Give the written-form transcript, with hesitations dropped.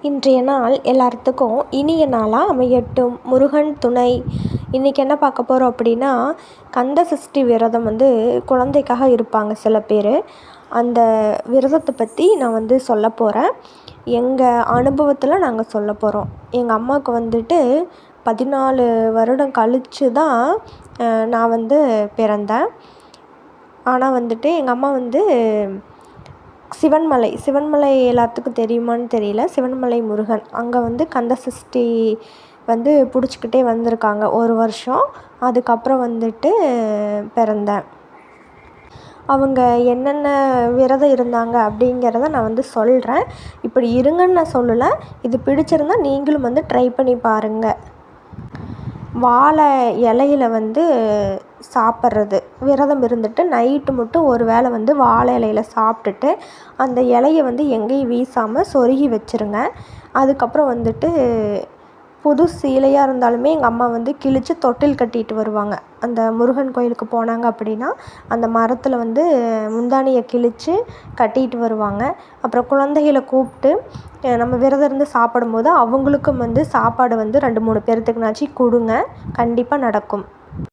இன்றைய நாள் எல்லாத்துக்கும் இனிய நாளாக அமையட்டும். முருகன் துணை. இன்றைக்கி என்ன பார்க்க போகிறோம் அப்படின்னா, கந்த சஷ்டி விரதம் குழந்தைக்காக இருப்பாங்க சில பேர். அந்த விரதத்தை பற்றி நான் சொல்ல போகிறேன். எங்கள் அனுபவத்தில் நாங்கள் சொல்ல போகிறோம். எங்கள் அம்மாவுக்கு 14 வருடம் கழித்து தான் நான் பிறந்தேன். ஆனால் எங்கள் அம்மா சிவன்மலை எல்லாத்துக்கும் தெரியுமான்னு தெரியல. சிவன்மலை முருகன் அங்கே கந்த சஷ்டி பிடிச்சிக்கிட்டே வந்திருக்காங்க ஒரு வருஷம். அதுக்கப்புறம் பிறந்தேன். அவங்க என்னென்ன விரதம் இருந்தாங்க அப்படிங்கிறத நான் சொல்கிறேன். இப்படி இருங்கன்னு நான் சொல்லலை. இது பிடிச்சிருந்தா நீங்களும் ட்ரை பண்ணி பாருங்கள். வாழை இலையில சாப்பிட்றது விரதம் இருந்துட்டு நைட்டு மட்டும் ஒரு வேளை வாழை இலையில சாப்பிட்டுட்டு அந்த இலைய எங்கேயும் வீசாமல் சொருகி வச்சுருங்க. அதுக்கப்புறம் புது சீலையாக இருந்தாலுமே எங்கள் அம்மா கிழித்து தொட்டில் கட்டிட்டு வருவாங்க. அந்த முருகன் கோயிலுக்கு போனாங்க அப்படின்னா அந்த மரத்தில் முந்தானியை கிழித்து கட்டிட்டு வருவாங்க. அப்புறம் குழந்தைகளை கூப்பிட்டு நம்ம விரதம் இருந்து சாப்பிடும்போது அவங்களுக்கும் சாப்பாடு 2-3 பேர்த்துக்குனாச்சும் கொடுங்க. கண்டிப்பாக நடக்கும்.